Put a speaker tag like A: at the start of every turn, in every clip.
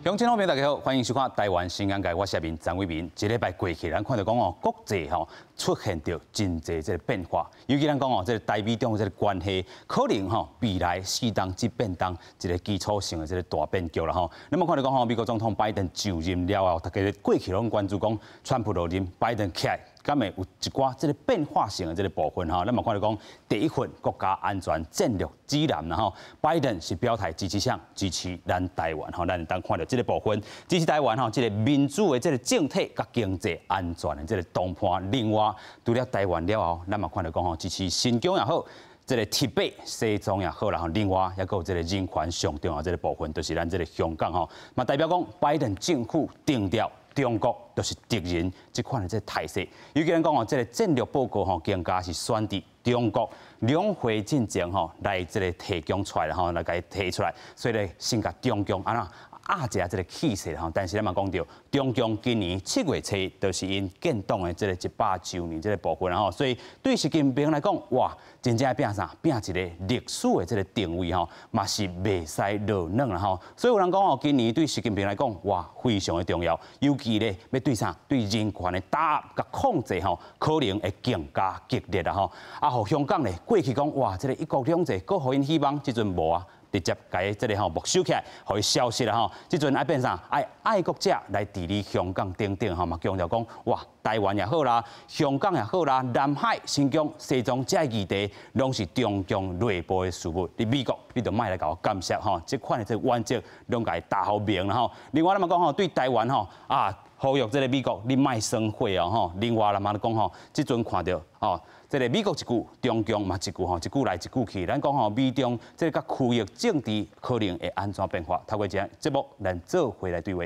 A: 乡亲好朋友大家好，欢迎收看台湾新闻界，我是阿明张伟民。一礼拜过去，咱看到讲哦，国际出现着真侪这个变化，尤其咱讲哦，这个台美中这个关系可能未来适当即变当一个基础性的这个大变局啦吼。那么看到讲美国总统拜登就任了后，大家过去拢关注讲川普落任，拜登起来。 敢会有一寡这个变化性的这个部分哈，咱嘛看到讲第一份国家安全战略指南然后，拜登是表态支持谁？支持咱台湾哈，咱当看到这个部分，支持台湾哈，这个民主的这个政体甲经济安全的这个动盘。另外，除了台湾了后，咱嘛看到讲吼，支持新疆也好。 这个铁北西藏也好啦，吼，另外还有这个人权上重要这个部分，就是咱这个香港吼，嘛代表讲拜登政府定调中国就是敌人这款的这个态势。尤其咱讲哦，这个战略报告吼，更加是选伫中国两会进前吼来这个提供出来啦，吼来甲伊提出来，所以咧先甲中共安那。 压一下这个气势吼，但是咱嘛讲到，中共今年7月初就是因建党的这个100周年这个部分吼，所以对习近平来讲，哇，真正拼啥？拼一个历史的这个定位吼，嘛是袂使落软啦吼。所以有人讲哦，今年对习近平来讲，哇，非常的重要，尤其咧要对啥？对人权的打压甲控制吼，可能会更加激烈啦吼。啊，互香港咧过去讲，哇，这个一国两制，搁互因希望，即阵无啊。 直接甲伊这个没收起来，互伊消失啦吼。即阵爱变啥？爱国者来治理香港等等吼，嘛强调讲哇，台湾也好啦，香港也好啦，南海、新疆、西藏这议题，拢是中共内部的事务。你美国，你就莫来甲我干涉吼，即款的这原则，拢甲伊打好明啦吼。另外咱嘛讲吼，对台湾吼呼吁这个美国你莫生火哦吼。另外咱嘛讲吼，即阵看到哦。 这个美国一句，中共嘛一句吼，一句来一句去。咱讲吼，美中这个区域政治可能会安怎变化？透过这节目，咱做回来对话。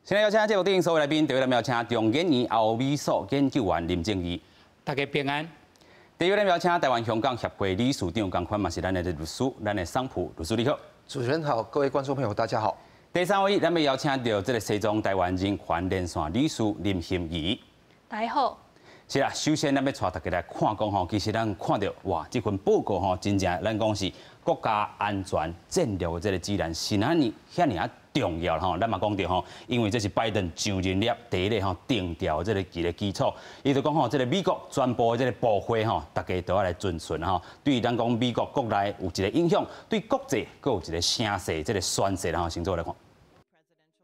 A: 现在邀请节目电影所有来宾，第一位邀请中研院欧美所研究员林正义。
B: 大家平安。
A: 第二位邀请台湾香港协会理事长同款嘛是咱的律师，咱的桑普律师你好。
C: 主持人好，各位观众朋友大家好。
A: 第三位，咱们邀请到这个西藏台湾人权连线理事林欣怡。
D: 大家好。
A: 是啦，首先咱要带大家来看讲吼，其实咱看到哇，这份报告吼，真正咱讲是国家安全战略的这个指南，是遐尼重要吼。咱嘛讲到吼，因为这是拜登上任了第一个吼定调这个一个基础，伊就讲吼，这个美国宣布的这个步伐吼，大家都要来遵循吼。对于咱讲美国国内有一个影响，对国际佫有一个声势，这个宣示吼，先做来看。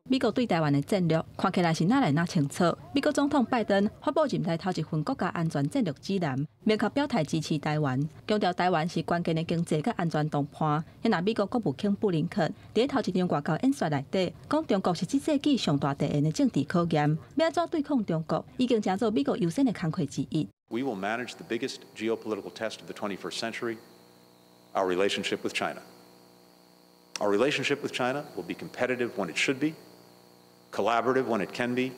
E: 美国对台湾的战略看起来是哪来哪清楚。美国总统拜登发布任内头一份国家安全战略指南，明确表态支持台湾，强调台湾是关键的经济甲安全动盘。也拿美国国务卿布林肯伫头一场外交演说内底，讲中国是这世纪上大敌人的政治考验，要怎对抗中国，已经成做美国优先的工作之一。
F: We will manage the biggest geopolitical test of the 21st century, our relationship with China. Our relationship with China will be competitive when it should be. Collaborative when it can be,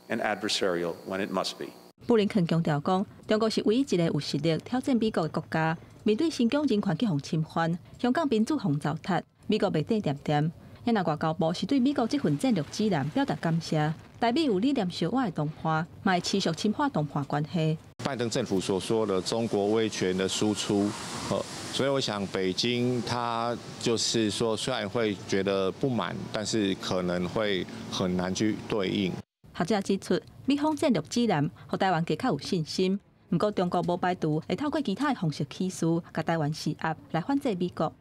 F: and adversarial when it must be.
E: 布林肯强调讲，中国是唯一一个有实力挑战美国的国家。面对新疆人权去互侵犯，香港民主互糟蹋，美国袂点点。也那外交部是对美国这份战略指南表达感谢。台美有理念相悖的动盘，嘛会持续深化动盘关系。
G: 拜登政府所说的中国威权的输出，所以我想北京它就是说，虽然会觉得不满，但是可能会很难去对应。
E: 学者指出，美方战略指南互台湾加较有信心，不过中国无排除会透过其他的方式起事，甲台湾施压来反制美国。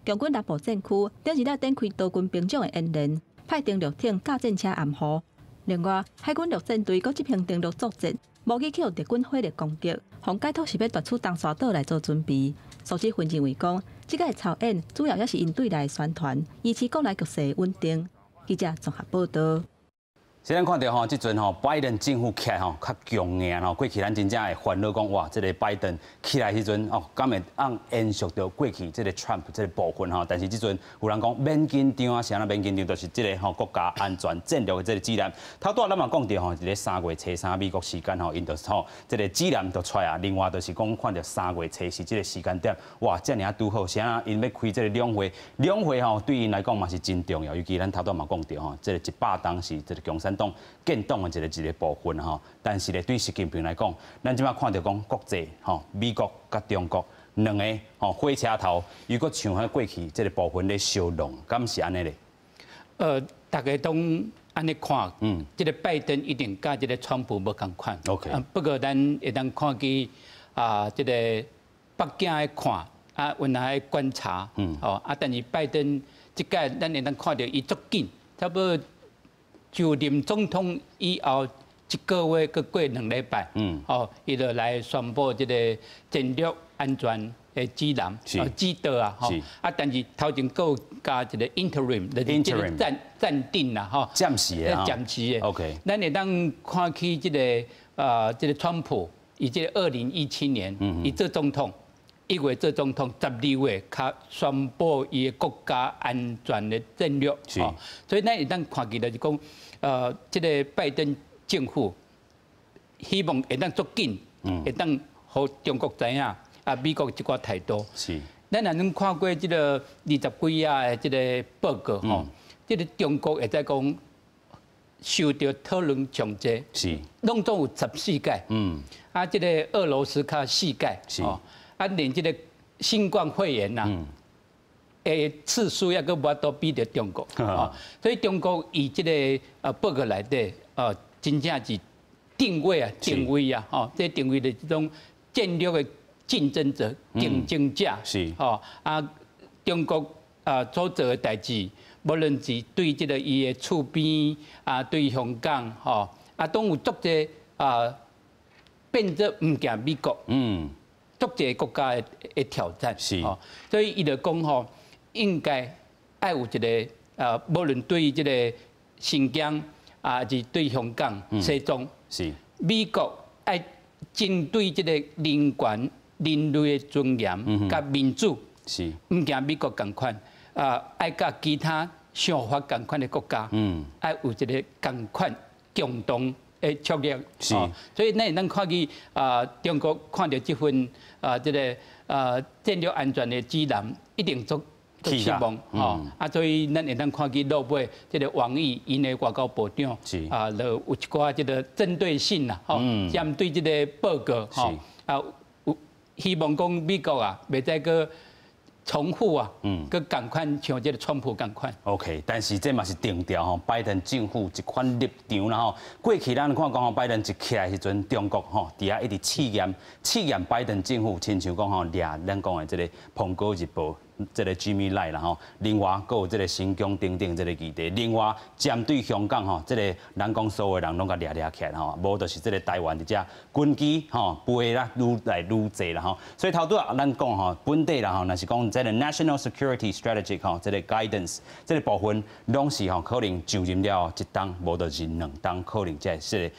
E: 中军南部战区顶日展开多军兵种的演练，派登陆艇、架战车暗号。另外，海军陆战队搁执行登陆作战。 无去互敌军火力攻击，洪解脱是要夺取东沙岛来做准备。数据分认为讲，这个操演主要也是因对内宣传，以持国内局势稳定。记者综合报道。
A: 现在看到吼，即阵吼，拜登政府起来吼较强硬吼，过去咱真正会烦恼讲哇，这个拜登起来时阵哦，敢会延续到过去这个 Trump 这个部分吼。但是即阵有人讲免紧张啊，啥免紧张，就是这个吼国家安全战略的这个指南。头段咱嘛讲到吼，一个3月初3美国时间吼，因就是吼这个指南就出来啊。另外就是讲看到3月初4这个时间点，哇，这尔拄好，啥因要开这个两会吼，对因来讲嘛是真重要。尤其咱头段嘛讲到吼，这个100当时这个共产党建党的一个部分吼，但是咧对习近平来讲，咱即马看到讲国际吼，美国甲中国两个火车头，如果像迄过去这个部分咧相弄，敢是安尼咧？
B: 大家都安尼看，这个拜登一定甲这个川普无共款。
A: OK，
B: 不过咱会当看去这个北京来看，原来观察，但是拜登这届咱会当看到伊足紧，差不多就任总统以后一个月佮过2礼拜，伊就来宣布这个战略安全的指南，指导啊，但是头前佫有加一个 interim， 就是这个暂定啦，
A: 暂时的，
B: 暂时的。
A: OK，
B: 咱会当看起这个川普，以这个2017年，伊做总统，1月做总统，12月他宣布伊的国家安全的战略，所以咱会当看起来就讲，这个拜登政府希望会当足紧，会当互中国知影。美国这寡态度，
A: 是。
B: 咱若能看过这个20几啊的这个报告吼，这个中国会在讲受到讨论上济，
A: 是。
B: 拢总有14届，这个俄罗斯较4届，
A: 是。
B: 连这个新冠肺炎呐，次数也佫无多比着中国，所以中国以这个报告内底，真正是定位啊，这定位的这种战略的。竞争者、竞争者
A: 是
B: 中国所做的代志，无论是对这个伊的厝边对香港都有足侪变作唔惊美国，足侪国家的挑战
A: 是，
B: 所以伊就讲应该爱有一个无论对这个新疆是对香港、西藏，
A: 是
B: 美国爱针对这个人权。人类的尊严、甲民主，
A: 是
B: 唔惊美国共款，爱甲其他想法共款的国家，爱有一个共款共同的策略。
A: 是，
B: 所以咱看去中国看到这份这个战略安全的指南，一定足希望所以咱会当看去落尾，这个王毅因的外交部长就有一寡这个针对性啦，针对这个报告希望讲美国袂再个重复个共款像这个川普共款。
A: OK， 但是这嘛是定调拜登政府一款立场啦过去咱看讲拜登一起来时阵，中国伫遐一直试验拜登政府，亲像讲掠咱讲的这个《苹果日报》。这个 Jimmy Lai 啦另外还有这个新疆等等这个议题，另外针对香港这个咱讲所有人拢甲掠起来无就是这个台湾的这军机飞啦愈来愈济啦所以头拄咱讲本地啦若是讲这个 National Security Strategy 这个 Guidance 这个部分，拢是可能就任了一档，无就是2档，可能才是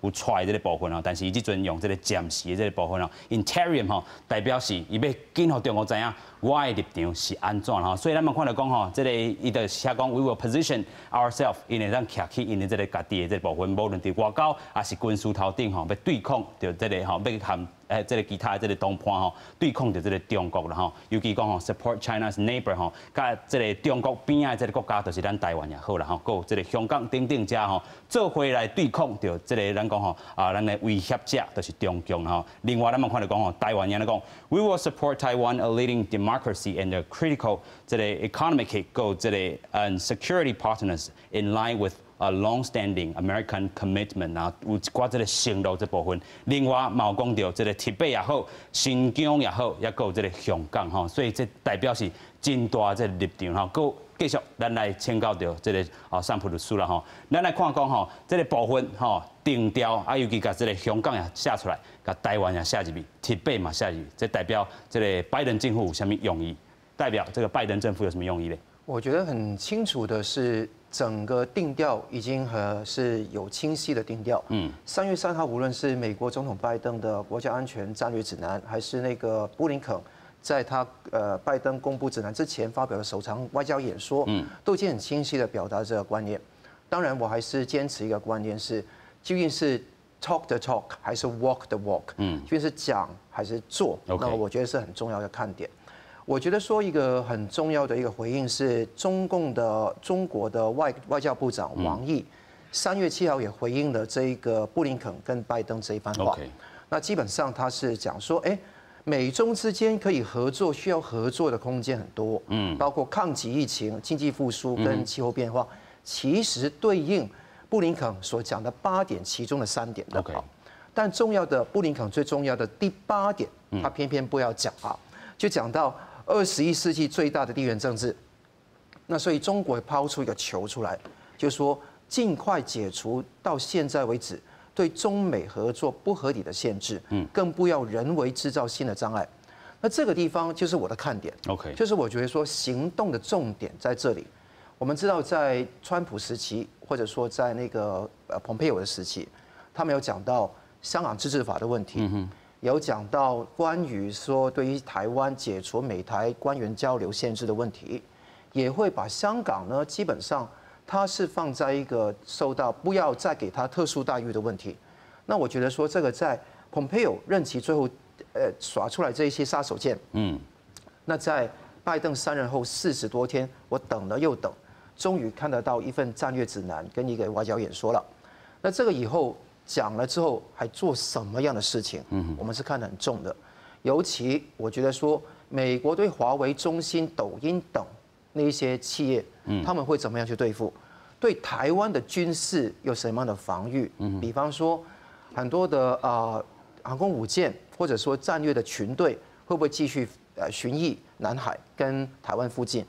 A: 有出来这个部分但是伊即阵用这个暂时的这个部分interim 代表是伊要紧互中国知影我的立场是安怎所以咱们看到讲这个伊就写讲 we will position ourselves， 因会当徛起因的这个家己的这个部分，无论伫外交还是军事头顶要对抗着这个要含这个其他的这个同伴对抗着这个中国啦尤其讲support China's neighbor 甲这个中国边仔这个国家，就是咱台湾也好啦还有这个香港等等遮做伙来对抗着这个咱讲咱的威胁者，就是中共另外咱们看到讲台湾人咧讲 we will support Taiwan a leading democracy and a critical 这个 economic 个这个security partners in line with a long-standing American commitment 有一寡这个承诺这部分。另外，嘛有讲到这个铁北也好，新疆也好，也有这个香港所以这代表是真大这个立场够继续咱来请教到这个桑普律师啦咱来看讲这个部分定调尤其甲这个香港也写出来，甲台湾也写入去，铁北嘛写入去，这代表这个拜登政府有什么用意？代表这个拜登政府有什么用意呢？
C: 我觉得很清楚的是，整个定调已经是有清晰的定调。3月3号，无论是美国总统拜登的国家安全战略指南，还是那个布林肯在他拜登公布指南之前发表的首场外交演说，都已经很清晰的表达这个观念。当然，我还是坚持一个观念是，究竟是 talk the talk 还是 walk the walk，究竟是讲还是做，那我觉得是很重要的看点。我觉得说一个很重要的一个回应是中国的外交部长王毅3月7号也回应了这一个布林肯跟拜登这一番话。那基本上他是讲说，美中之间可以合作，需要合作的空间很多，包括抗击疫情、经济复苏跟气候变化，其实对应布林肯所讲的8点其中的3点都好，但重要的布林肯最重要的第8点，他偏偏不要讲啊，就讲到21世纪最大的地缘政治。那所以中国抛出一个球出来，就说尽快解除到现在为止对中美合作不合理的限制，更不要人为制造新的障碍。那这个地方就是我的看点
A: ，OK，
C: 就是我觉得说行动的重点在这里。我们知道在川普时期，或者说在那个蓬佩奥的时期，他们有讲到香港自治法的问题，有讲到关于说对于台湾解除美台官员交流限制的问题。也会把香港呢，基本上它是放在一个受到不要再给他特殊待遇的问题。那我觉得说这个在 Pompeo 任期最后耍出来这一些杀手锏，那在拜登上任后40多天，我等了又等，终于看得到一份战略指南跟一个外交演说了。那这个以后讲了之后还做什么样的事情，我们是看得很重的。尤其我觉得说美国对华为、中兴、抖音等那一些企业，他们会怎么样去对付？对台湾的军事有什么样的防御？比方说，很多的航空母舰或者说战略的群队会不会继续巡弋南海跟台湾附近？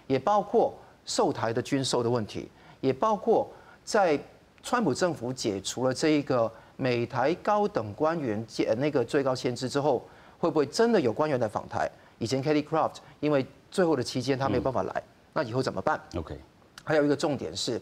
C: 也包括售台的军售的问题，也包括在川普政府解除了这一个美台高等官员那个最高限制之后，会不会真的有官员来访台？以前 Kelly Craft 因为最后的期间他没有办法来，那以后怎么办
A: ？OK，
C: 还有一个重点是，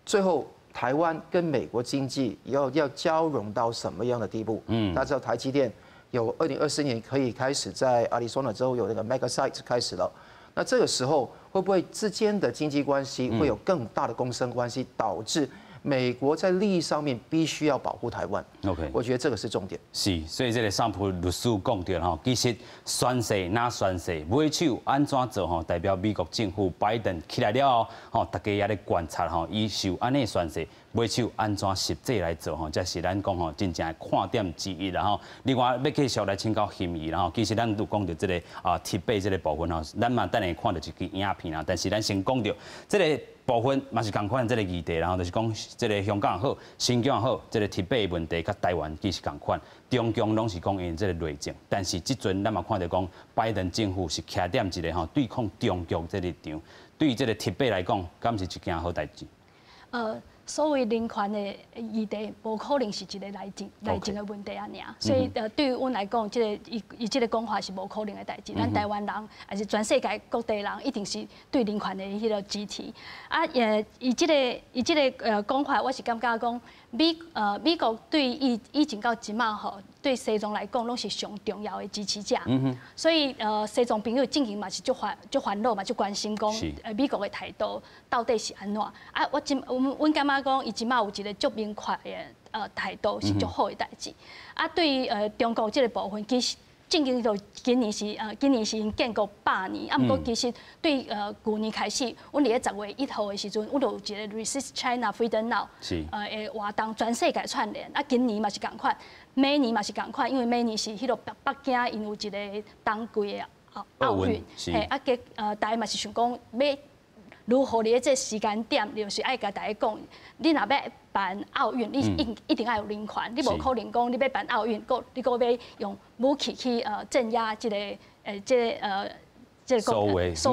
C: 最后台湾跟美国经济要交融到什么样的地步？大家知道台积电有2024年可以开始在亚利桑那州有那个 Mega Site 开始了，那这个时候会不会之间的经济关系会有更大的共生关系，导致美国在利益上面必须要保护台湾
A: ？OK，
C: 我觉得这个是重点。
A: 是，所以这个上普律师讲到吼，其实宣誓哪宣誓，买手安怎做吼，代表美国政府拜登起来了吼，大家也咧观察吼，伊受安尼宣誓，买手安怎实际来做吼，这是咱讲吼真正的看点之一啦吼。另外要继续来请教欣怡啦吼，其实咱都讲到这个铁背这个部分吼，咱嘛等下看到一支影片啦，但是咱先讲到这个。部分嘛是同款，这个议题，然后就是讲，这个香港也好，新疆也好，这个铁背问题，甲台湾其实同款，中共拢是讲因这个内政，但是即阵咱嘛看到讲，拜登政府是徛点一个吼对抗中国这个立场，对于这个铁背来讲，敢是一件好代志？
D: 所谓人权的议题，无可能是一个内政的问题啊，尔。所以对于阮来讲，伊这个讲法是无可能的代志。咱台湾人还是全世界各地人，一定是对人权的迄个支持。伊这个讲法，我是感觉讲美国对以前到即马吼，对西藏来讲，拢是上重要的支持者。所以西藏朋友进行嘛是足烦恼嘛，足关心讲美国的态度到底是安怎？阮感觉讲，伊即马有一个足明确的态度是足好的代志。对于中国这个部分，其实正经就今年是因建国100年，毋过其实对去年开始，阮伫咧10月1号的时阵，阮就有一个 Resist China Freedom Now 的活动，全世界串联。今年嘛是共款，每年嘛是共款，因为每年是迄个北京因有一个冬季的奥运，大家嘛是想讲要。如何伫这时间点，就是爱甲大家讲，你若要办奥运，你一定要有人权，你无可能讲你要办奥运，你搁要用武器去镇压这个
A: 所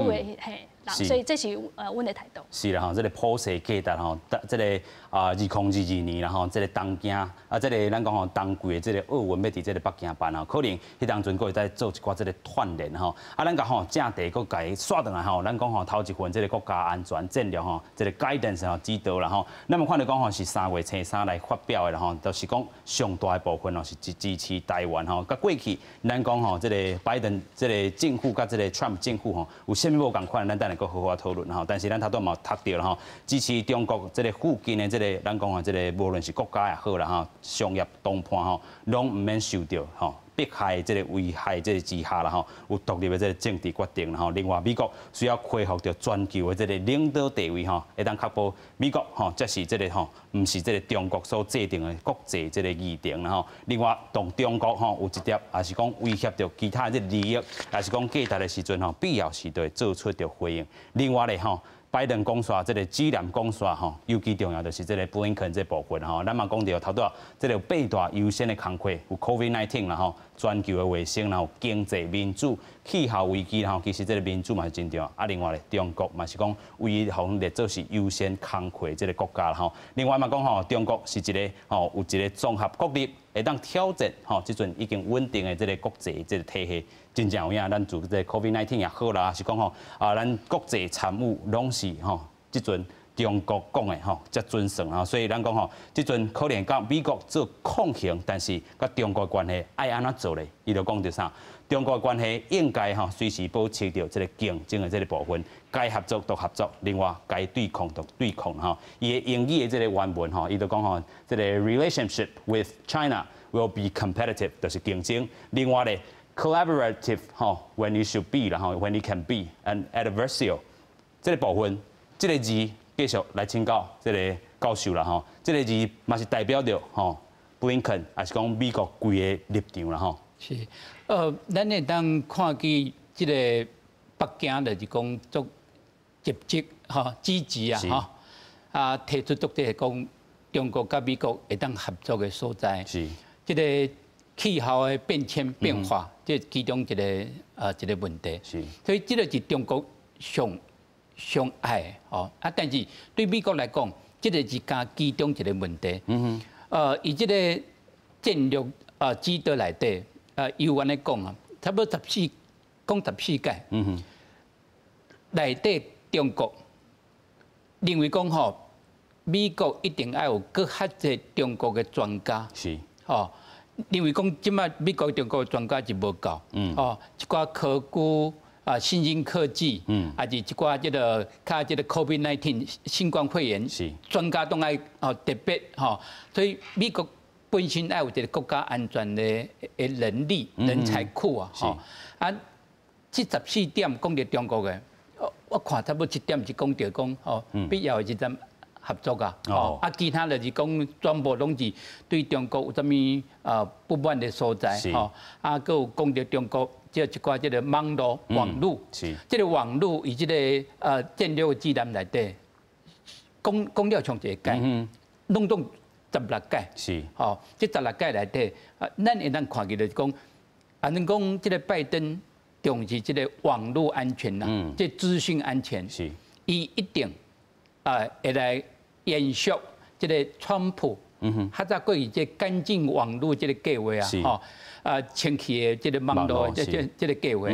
A: 谓
D: 嘿。所以这是阮的态度。
A: 是啦吼，这个普世价值吼，这个2022年啦吼，这个东京这个咱讲吼冬季的这个奥运要伫这个北京办吼，可能迄当阵佫会再做一寡这个串联吼。咱讲吼正题佫甲伊刷转来吼，咱讲吼头一份这个国家安全战略吼，这个 guidance 吼指导啦吼。咱们看到讲吼是3月初3来发表的啦吼，都是讲上大的部分吼是支持台湾吼。甲过去咱讲吼这个拜登这个政府甲这个 Trump 政府吼有啥物无共款，咱等下佫好好讨论吼。但是咱头拄嘛有读到啦吼，支持中国这个附近的这个咱讲吼这个无论是国家也好啦吼，商业谈判吼，拢毋免受到吼迫害这个危害这个之下啦吼，有独立的这个政治决定啦吼。另外，美国需要恢复到全球的这个领导地位吼，会当确保美国吼，这是这个吼，唔是这个中国所制定的国际这个议程啦吼。另外，同中国吼有一点，也是讲威胁到其他这利益，也是讲价值的时阵吼，必要时就会做出着回应。另外咧吼。拜登讲煞，这个指南讲煞吼，尤其重要就是这个布林肯这部分吼。咱嘛讲到头拄啊，这个8大优先的工作有 COVID-19 啦吼，全球的卫生然后经济、民主、气候危机吼，其实这个民主嘛是真重要。啊，另外咧，中国嘛是讲唯互列做是优先工作这个国家啦吼。另外嘛讲吼，中国是一个吼有一个综合国力，会当挑战吼，即阵已经稳定的这个国际这个体系。真正有影，咱做这个 COVID-19 也好啦，是讲吼咱国际参与拢是吼，即阵中国讲的吼，才准算啊。所以咱讲吼，即阵可能甲美国做抗衡，但是甲中国的关系爱安怎做咧？伊就讲着啥？中国的关系应该吼随时保持着这个竞争的这个部分，该合作就合作，另外该对抗就对抗吼。伊的英语的这个原文吼，伊就讲吼，这个 relationship with China will be competitive， 就是竞争。另外咧。collaborative 吼 ，when you should be 啦吼 ，when you can be，and adversarial 这个部分，这个字继续来请教这个教授啦吼，这个字嘛是代表着吼布林肯，还是讲美国规个立场啦吼。
B: 是，咱会当看见这个北京就是讲足积极吼积极啊吼，啊提出足这讲中国甲美国会当合作的所在。
A: 是，
B: 这个。气候的变迁变化，这其中一个一个问题。
A: 是，
B: 所以这个是中国上爱哦啊，但是对美国来讲，这个是加其中一个问题。以这个战略指导内底，有安尼讲啊，差不多14届。内底中国认为讲吼，美国一定要有更较侪中国的专家。
A: 是，
B: 哦。因为讲，即摆美国、中国专家是无够，一寡科技新兴科技，还是一寡即个较即个 COVID-19 新冠肺炎，专家都爱特别所以美国本身要有一个国家安全的能力、人才库啊，这14点讲到中国的，我看差不多1点是讲到讲必要的一阵。合作啊，其他就是讲全部拢是对中国有啥物不满的所在，还有讲到中国这一寡这个网络，这个网络以及这个战略指南内底，讲了像一个届，拢16届，
A: 是，
B: 这16届内底，咱会当看见就是讲，咱讲这个拜登重视这个网络安全啦，这资讯安全，是，伊一定会来。延续这个川普，较早过去这干净网络这个计划啊，前期的这个网络这个计划，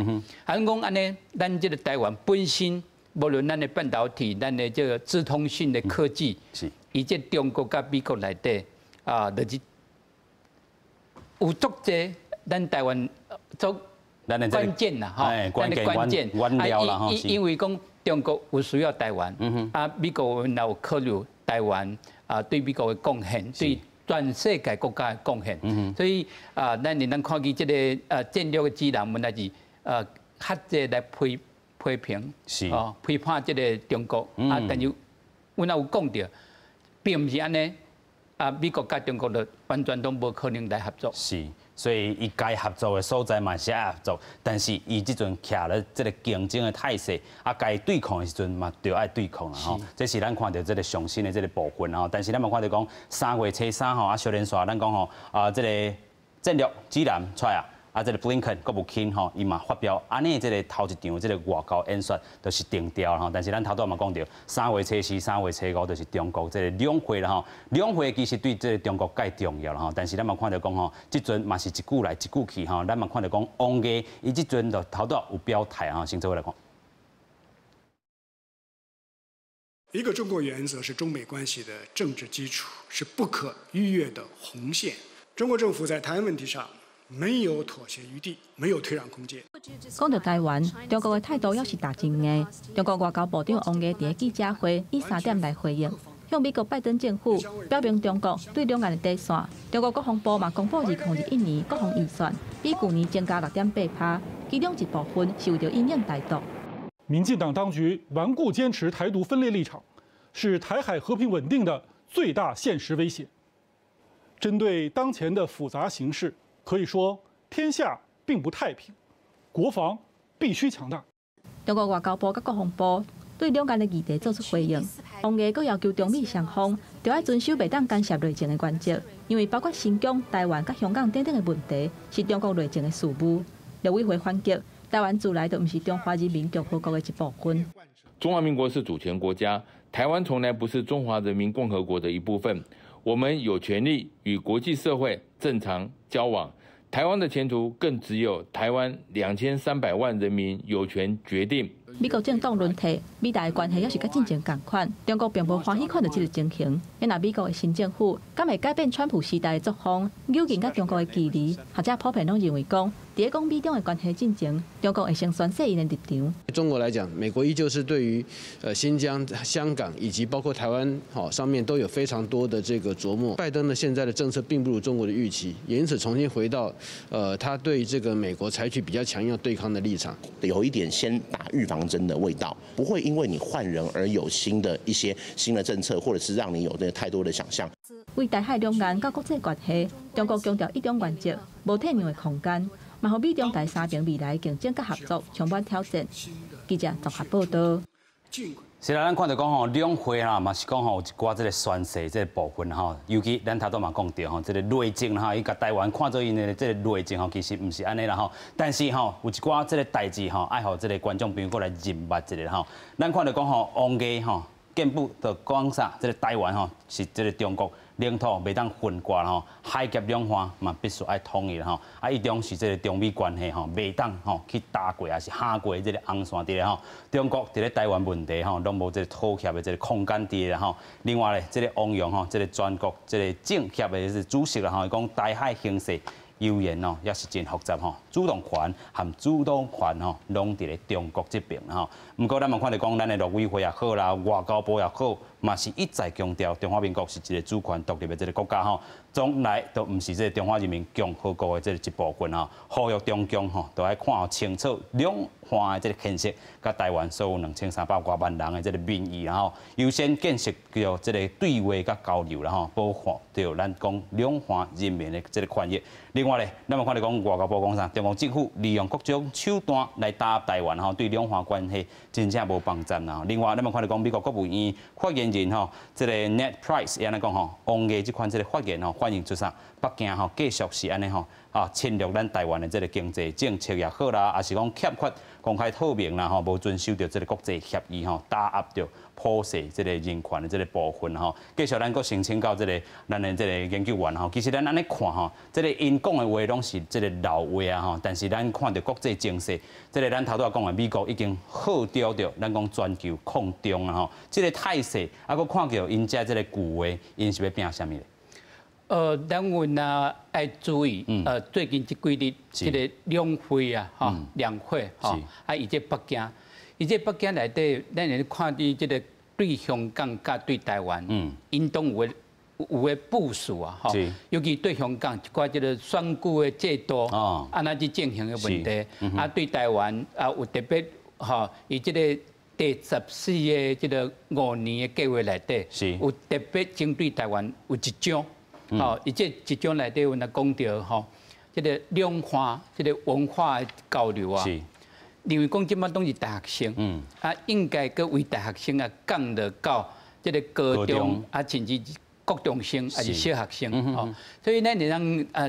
B: 咱讲安尼，咱这个台湾本身，无论咱的半导体，咱的这个资通讯的科技，以及中国甲美国内底就是有足济咱台湾足关键啦，
A: 咱的关键，
B: 因为讲中国有需要台湾，美国有考虑。台湾对美国的贡献，对全世界国家的贡献，所以咱看见这个战略的指南，我们来是较济来批评，批判这个中国但是我有讲到，并不是安尼美国甲中国就完全都无可能来合作。
A: 是。所以，伊该合作的所在嘛是爱合作，但是伊即阵徛咧即个竞争的态势，该对抗的时阵嘛就爱对抗啦吼。这是咱看到即个上新的即个部分吼。但是咱嘛看到讲3月初3号小连续咱讲吼即个战略指南出来即个布林肯国务卿吼，伊嘛发表安尼即个头一场即个外交演说，就是定调吼。但是咱头拄嘛讲到3月初4、3月初5，就是中国即个两会啦吼。两会其实对即个中国介重要啦吼。但是咱嘛看到讲吼，即阵嘛是一句来一句去吼。咱嘛看到讲王毅伊即阵就头拄有表态吼，先做来看。
H: 一个中国原则是中美关系的政治基础，是不可逾越的红线。中国政府在台湾问题上没有妥协余地，没有退让空间。
E: 讲到台湾，中国的态度也是大正的。中国外交部长王毅伫记者会以3点来回应。向美国拜登政府表明中国对两岸的底线。中国国防部嘛公布2021年国防预算比去年增加6.8%，其中一部分是为了因应台独。
I: 民进党当局顽固坚持台独分裂立场，是台海和平稳定的最大现实威胁。针对当前的复杂形势，可以说天下并不太平，国防必须强大。
E: 中国外交部和国防部对两岸的议题作出回应，王毅阁要求中美双方就要遵守袂当干涉内政的原则，因为包括新疆、台湾、甲香港等等的问题是中国内政的事务。陆委会反击，台湾自来就不是中华人民共和国的一部分。
J: 中华民国是主权国家，台湾从来不是中华人民共和国的一部分。我们有权利与国际社会正常交往。台湾的前途更只有台湾2300万人民有权决定。
E: 美国政党轮替，美台的关系也是甲进前同款。中国并无欢喜看到这个情形，因那美国的新政府敢会改变川普时代的作风，扭紧甲中国的距离，或者普遍拢认为讲，在讲美中的关系进程，中国会先宣示因的立场。
K: 中国来讲，美国依旧是对于新疆、香港以及包括台湾上面都有非常多的这个琢磨。拜登的现在的政策并不如中国的预期，也因此重新回到他对这个美国采取比较强硬对抗的立场，
L: 有一点先打预防针的味道，不会因为你换人而有一些新的政策，或者是让你有太多的想象。
E: 为台海两岸甲国际关系，中国强调一中原则，无退让的空间，嘛，互美中台三边未来竞争甲合作充满挑战。记者综合报道。
A: 是啦，咱看到讲吼，两会啦，嘛是讲吼有一寡这个宣誓这个部分吼，尤其咱头拄嘛讲到吼，这个内政哈，伊甲台湾看做因的这个内政吼，其实唔是安尼啦吼。但是吼，有一寡这个代志吼，爱互这个观众朋友过来认捌一下吼。咱看到讲吼，王毅吼，建部就讲啥，这个台湾吼是这个中国领土袂当分割吼，海峡两岸嘛必须爱统一吼。啊，一中是这个中美关系吼，袂当吼去打过，还是下过这个红线伫咧吼。中国伫咧台湾问题吼，拢无这个妥协的这个空间伫咧吼。另外咧，这个王勇吼，这个全国这个政协的是主席啦吼，讲台海形势悠然哦，也是真复杂吼。主动权和主导权吼，拢伫咧中国这边吼。不过咱嘛看到讲，咱的陆委会也好啦，外交部也好，嘛是一再强调中华民国是一个主权独立的这个国家吼，从来都唔是这个中华人民共和国的这个一部分吼。呼吁中共吼，都要看清楚两岸的这个建设，甲台湾所有2300多万人的这个民意，然后优先建设叫这个对话甲交流，然后保护到咱讲两岸人民的这个权益。另外咧，咱嘛看到讲外交部讲啥，中国政府利用各种手段来打压台湾吼，对两岸关系真正无帮助啦。另外，咱嘛看到讲美国国务院发言人吼，这个 Ned Price 安尼讲吼，王毅这款这个发言吼，反映出啥？北京吼继续是安尼吼侵略咱台湾的这个经济政策也好啦，也是讲欠缺公开透明啦吼，无遵守着这个国际协议吼，打压着破坏这个人权的这个部分吼。继续咱阁申请到这个咱的这个研究员吼，其实咱安尼看吼，这个因讲的话拢是这个老话啊吼，但是咱看到国际情势，这个咱头拄仔讲的美国已经号召着咱讲全球抗中啊吼，这个态势啊，阁看到因遮这个句话，因是要拼啥物咧？
B: 咱阮啊爱注意，最近这几日这个两会啊，哈，两会哈，啊，伊这北京，伊这北京内底，咱会看到这个对香港甲对台湾，因都有诶部署啊，哈，尤其对香港一寡这个选举的制度，安那去进行的问题，啊，对台湾啊有特别哈，伊这个第14个这个5年的计划内底，有特别针对台湾有一章。哦，而且一种内底有讲到吼，这个两岸这个文化交流啊，因为讲即摆都是大学生，啊，应该佮为大学生啊降落到这个高中啊，甚至高中生还是小学生吼，所以咱会当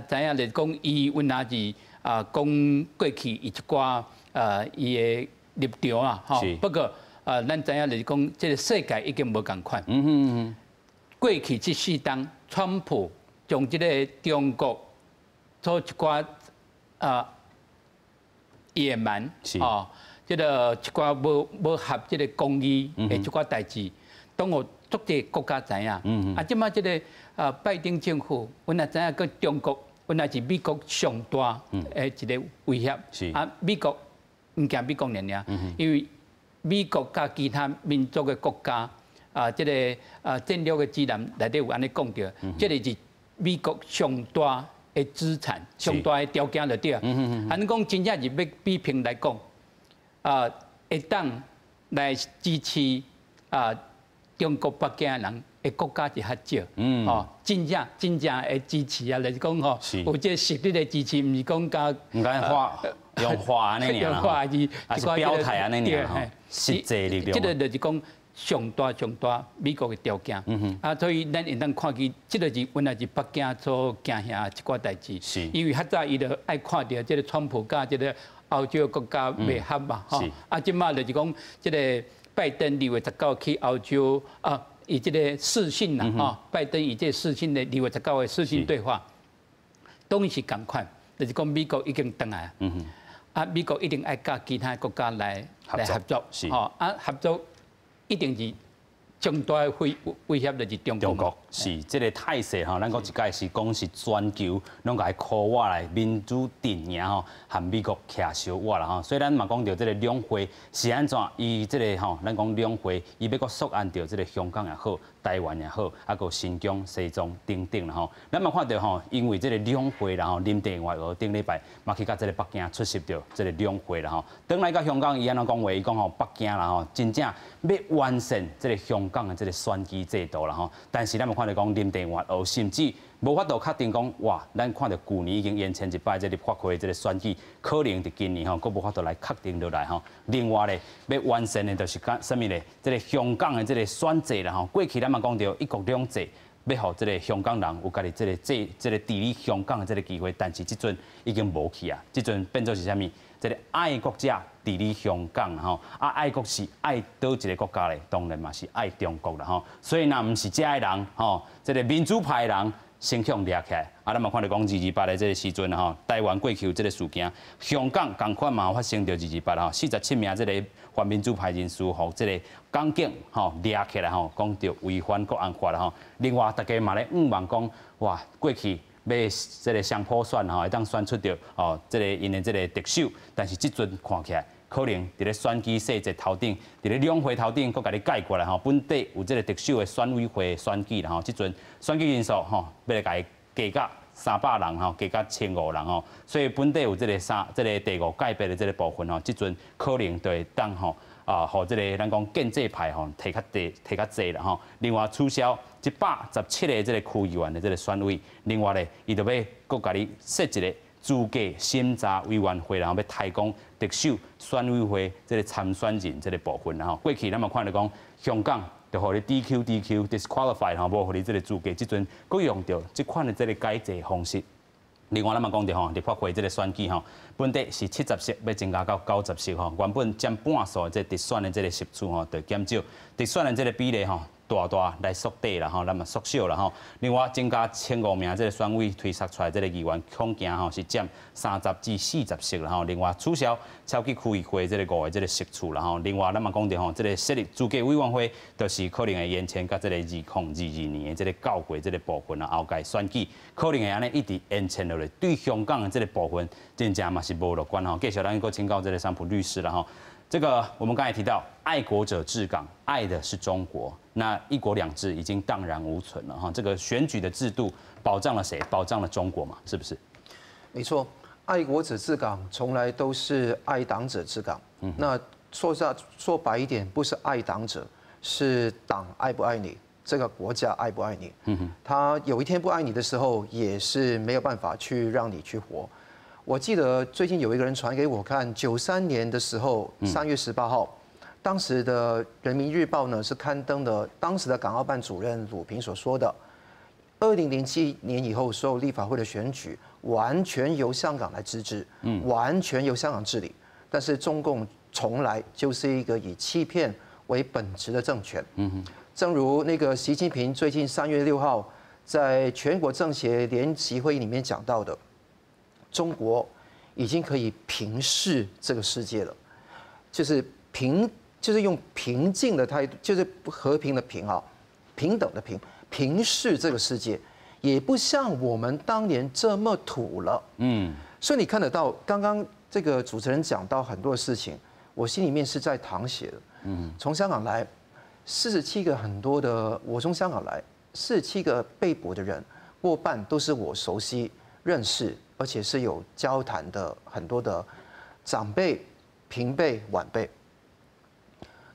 B: 知影就是讲伊阮也是讲过去一寡伊的立场啊，吼，不过咱知影就是讲这个世界已经无共款。过去这4当，川普将这个中国做一寡野蛮这个一寡无合这个公义的一寡代志，当有足济国家知影。即马这个拜登政府，阮也知影个中国，阮也是美国上大的一个威胁。美国唔惊美国尔，因为美国甲其他民族的国家。这个战略的指南内底有安尼讲到，这个是美国上大的资产、上大的条件就对啊。安尼讲真正是要比拼来讲，会当来支持中国北京的人。的国家是较少，真正会支持啊，就是讲吼，有这实力的支持，唔是讲甲
A: 唔敢用话安尼
B: 用话是
A: 表态安尼尔吼，实际力量。
B: 这个就是讲上大美国的条件，所以咱应当看见，这个是原来是北京所惊吓一寡代志，因为较早伊就爱看到这个川普甲这个欧洲国家袂合嘛，吼，即马就是讲这个拜登2月19去欧洲以这个视讯啦，拜登以这个视讯的2月19的视讯对话，当然是同款，就是讲美国已经回来美国一定爱甲其他国家来合作，合作一定是重大的威胁就是中国。
A: 是这个态势吼，咱讲一届是讲是全球拢甲伊靠我来民主阵营吼，和美国徛小我啦吼。所以咱嘛讲到这个两会是安怎，伊这个吼，咱讲两会伊要搁缩按到这个香港也好，台湾也好，啊个新疆、西藏等等啦吼。咱嘛看到吼，因为这个两会啦吼，林郑月娥顶礼拜嘛去甲这个北京出席到这个两会啦吼。等来到香港，伊安怎讲话？伊讲吼，北京啦吼，真正要完善这个香港的这个选举制度啦吼。但是咱嘛看到讲林郑月娥甚至无法度确定讲，哇，咱看到去年已经延前一摆这立法会这个选举，可能伫今年吼，佫无法度来确定落来吼。另外咧，要完善的就是讲什么咧？这个香港的这个选制啦吼，过去咱嘛讲到一国两制，要互这个香港人有家己这个治理香港的这个机会，但是即阵已经无去啊，即阵变做是啥物？这个爱国者治理香港吼，爱国是爱倒一个国家咧？当然嘛是爱中国啦吼。所以若毋是这的人吼，这个民主派的人声响掠起来，咱嘛看到讲228的这个时阵吼，台湾过去有这个事件，香港同款嘛发生着228吼，47名这个反民主派人士吼，这个港警吼掠起来吼，讲着违反国安法啦吼。另外大家嘛咧望讲，哇，过去要这个双普选吼，会当选出着哦，这个因的这个特首，但是即阵看起来，可能伫咧选举细节头顶，伫咧两会头顶，佫甲你概括啦吼。本地有这个特首的选委会选举啦吼，即阵选举人数吼，要来甲伊加到300人吼，加到1500人吼。所以本地有这个第5界别的这个部分吼，即阵可能就会当吼。互这个咱讲建制派吼，提较济啦吼。另外取消117个这个区议员的这个选委，另外咧，伊就要佫甲你设一个资格审查委员会，然后要提供特首选委会这个参选人这个部分啦吼。过去咱嘛看到讲香港就互你 DQ disqualify 吼，无互你这个资格，即阵佫用着即款的这个改制方式。另外，咱嘛讲到吼，立法会这个选举吼，本地是70席，要增加到90席吼。原本占半数的这直选的这个席数吼，就减少，直选的这个比例吼，大来缩短啦吼，咱嘛缩小啦吼。另外增加1500名这个选委推选出来这个议员，恐惊吼是占30至40席啦吼。另外取消超级区议会这个5个这个席数啦吼。另外咱嘛讲到吼，这个设立资格委员会，就是可能会延前到这个2022年的这个9月这个部分啊，后届选举可能会安尼一直延前落来。对香港的这个部分，真正嘛是无乐观吼。继续咱个请教这个桑普律师了吼。这个我们刚才提到，爱国者治港，爱的是中国。那一国两制已经荡然无存了哈。这个选举的制度保障了谁？保障了中国嘛？是不是？
C: 没错，爱国者治港从来都是爱党者治港。那说白一点，不是爱党者，是党爱不爱你，这个国家爱不爱你。他有一天不爱你的时候，也是没有办法去让你去活。我记得最近有一个人传给我看，93年的时候，3月18号，当时的《人民日报》呢是刊登的当时的港澳办主任鲁平所说的，2007年以后所有立法会的选举完全由香港来自治，完全由香港治理。但是中共从来就是一个以欺骗为本质的政权。正如那个习近平最近3月6号在全国政协联席会议里面讲到的。中国已经可以平视这个世界了，就是用平静的态度，就是和平的平啊，平等的平视这个世界，也不像我们当年这么土了。所以你看得到，刚刚这个主持人讲到很多事情，我心里面是在淌血的。从香港来， 47个很多的，我从香港来，47个被捕的人，过半都是我熟悉、认识，而且是有交谈的很多的长辈、平辈、晚辈。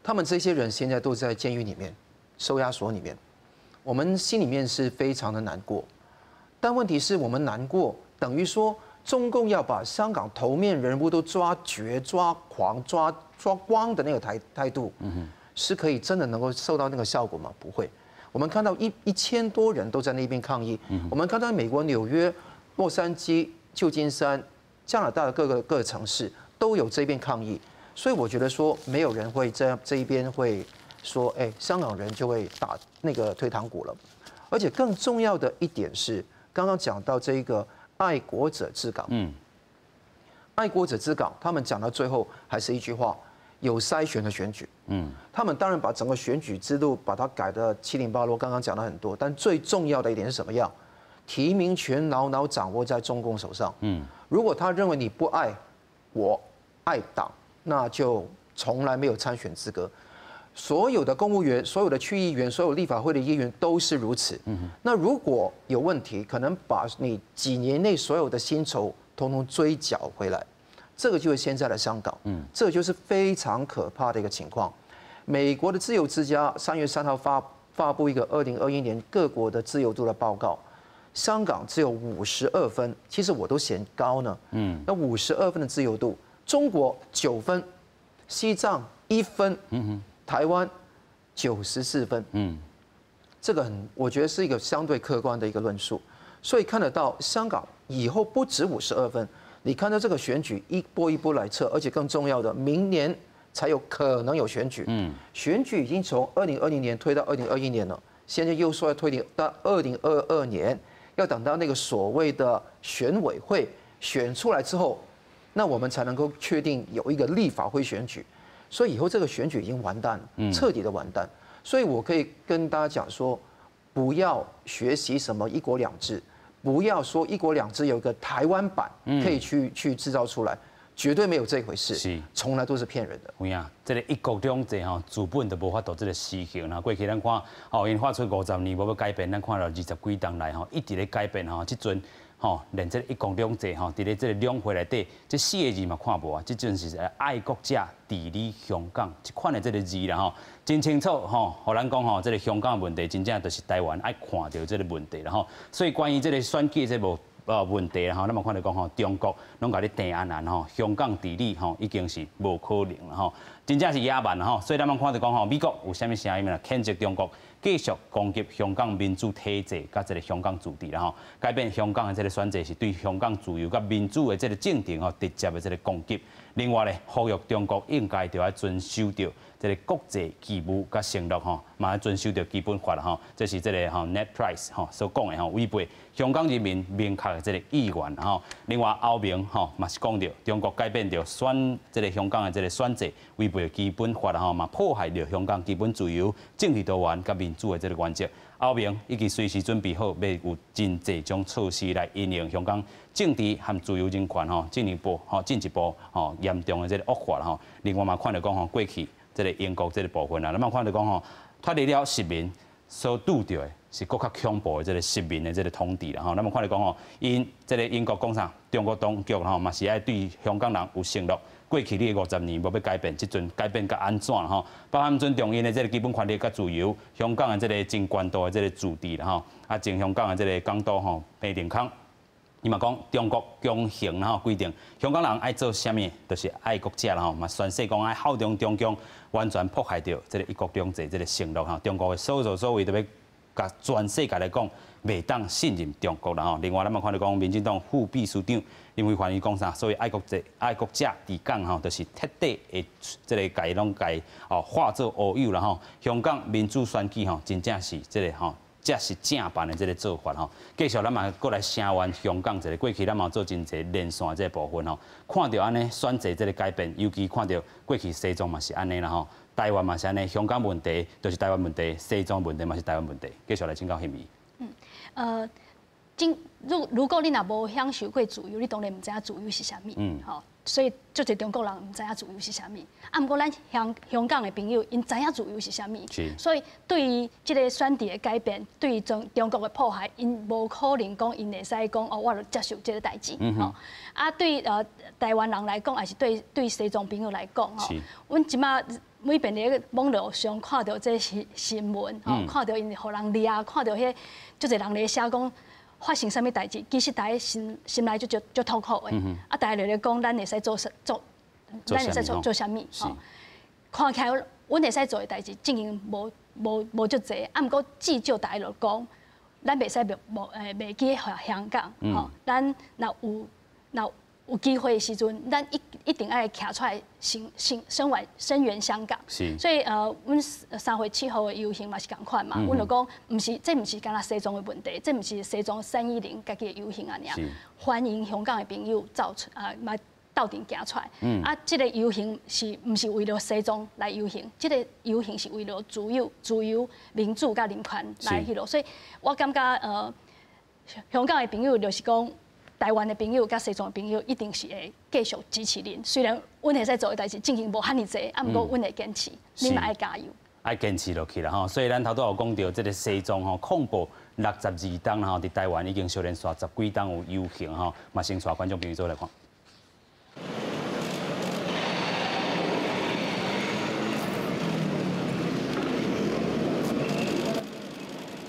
C: 他们这些人现在都在监狱里面、收押所里面，我们心里面是非常的难过。但问题是我们难过，等于说中共要把香港头面人物都抓绝、抓狂、抓光的那个态度，是可以真的能够受到那个效果吗？不会。我们看到1000多人都在那边抗议，我们看到美国纽约、洛杉矶、旧金山、加拿大的各个城市都有这边抗议。所以我觉得说，没有人会这一边会说，香港人就会打那个退堂鼓了。而且更重要的一点是，刚刚讲到这个爱国者治港，爱国者治港，他们讲到最后还是一句话：有筛选的选举。他们当然把整个选举制度把它改得七零八落，刚刚讲了很多，但最重要的一点是什么样？提名权牢牢掌握在中共手上。如果他认为你不爱我，爱党，那就从来没有参选资格。所有的公务员、所有的区议员、所有立法会的议员都是如此。那如果有问题，可能把你几年内所有的薪酬统统追缴回来，这个就是现在的香港。这就是非常可怕的一个情况。美国的自由之家3月3号发布一个2021年各国的自由度的报告，香港只有52分，其实我都嫌高呢。那52分的自由度。中国9分，西藏1分，台湾94分，这个我觉得是一个相对客观的一个论述，所以看得到香港以后不止52分，你看到这个选举一波一波来测，而且更重要的，明年才有可能有选举，选举已经从2020年推到2021年了，现在又说要推到2022年，要等到那个所谓的选委会选出来之后。那我们才能够确定有一个立法会选举，所以以后这个选举已经完蛋了，彻底的完蛋。所以我可以跟大家讲说，不要学习什么一国两制，不要说一国两制有一个台湾版可以去制造出来，绝对没有这回事，从来都是骗人的。
A: 有影，这个一国两制吼，资本就无法度这个实行啦。过去咱看，因发出50年无要改变，咱看到20几档来一直咧改变即阵。连这个一国两制伫咧这个两会内底，这4个字嘛看无啊，这阵是爱国者治理香港一款的这个字啦真清楚互咱讲这个香港的问题真正就是台湾爱看到这个问题啦所以关于这个选举这无问题啦咱嘛看到讲中国拢甲你定案香港治理已经是无可能啦真正是野蛮啦所以咱嘛看到讲美国有啥物声音啦，谴责中国。继续攻击香港民主体制，甲这个香港自治啦改变香港的这个选择是对香港自由甲民主的这个政定直接的这个攻击。另外咧，呼吁中国应该就要遵守着这个国际义务甲承诺嘛要遵守着基本法啦这是这个Ned Price 所讲的违背香港人民明确的这个意愿另外欧盟嘛是讲着中国改变着选这个香港的这个选择，违背基本法嘛破坏着香港基本自由、政治多元甲民主的这个原则。欧盟已经随时准备好，要有真济种措施来应用香港政治和自由人权进一步严重的这个恶化另外嘛看到讲过去这个英国这个部分咱嘛看到讲脱离了殖民所拄到的是更较恐怖的这个殖民的这个统治啦咱嘛看到讲因这个英国讲啥，中国当局嘛是爱对香港人有承诺。过去你50年无要改变，即阵改变甲安怎包含尊重因的这个基本权利甲自由，香港的这个真关度的这个自治啦前香港的这个港督彭定康，伊嘛讲中国强行规定香港人爱做啥物，就是爱国者啦嘛宣誓讲爱效忠中共，完全迫害掉这个一国两制这个承诺中国的所作所为都要甲全世界来讲，袂当信任中国啦另外咱嘛看到讲民进党副秘书长。林慧环伊讲啥？所以爱国者伫港就是彻底的这个改拢改化作乌有啦香港民主选举真正是这个这是正版的这个做法继续咱嘛过来声援香港一个过去咱嘛做真侪连线这部分看到安尼选择这个改变，尤其看到过去西藏嘛是安尼啦台湾嘛是安尼，香港问题就是台湾问题，西藏问题嘛是台湾问题。继续来请教欣怡。
D: 如果你若无享受过自由，你当然唔知影自由是啥物。吼，所以足侪中国人唔知影自由是啥物。啊，毋过咱香港的朋友，因知影自由是啥物。所以对于即个选题的改变，对于中国的迫害，因无可能讲因会使讲哦，我就接受即个代志。吼，啊，对台湾人来讲，也是对西藏朋友来讲，吼，阮即马。每遍伫网络上看到这新闻，看到因互人掠，看到迄足侪人咧写讲发生啥物代志，其实大家心内就痛苦的。啊，大家就咧讲，咱会使做啥物？看起来阮会使做的代志，竟然无足侪。啊，毋过至少大家就讲，咱袂使袂记香港，吼，咱若有机会的时阵，咱一定爱徛出来声援香港。所以阮3月7号的游行嘛是共款嘛，阮就讲，这毋是干那西藏的问题，这毋是西藏310家己的游行啊尔，欢迎香港的朋友走出嘛斗阵行出来。啊，这个游行毋是为了西藏来游行，这个游行是为了自由、民主甲人权来迄落。所以我感觉香港的朋友就是讲。台湾的朋友、甲西藏的朋友，一定是会继续支持恁。虽然阮会使做的代志进行无遐尼济，啊，毋过阮会坚持，恁嘛爱加油。爱
A: 坚持落去啦吼。所以咱头拄有讲到，这个西藏吼恐怖62档吼，伫台湾已经小连续10几档有游行吼，嘛先带观众朋友做来看。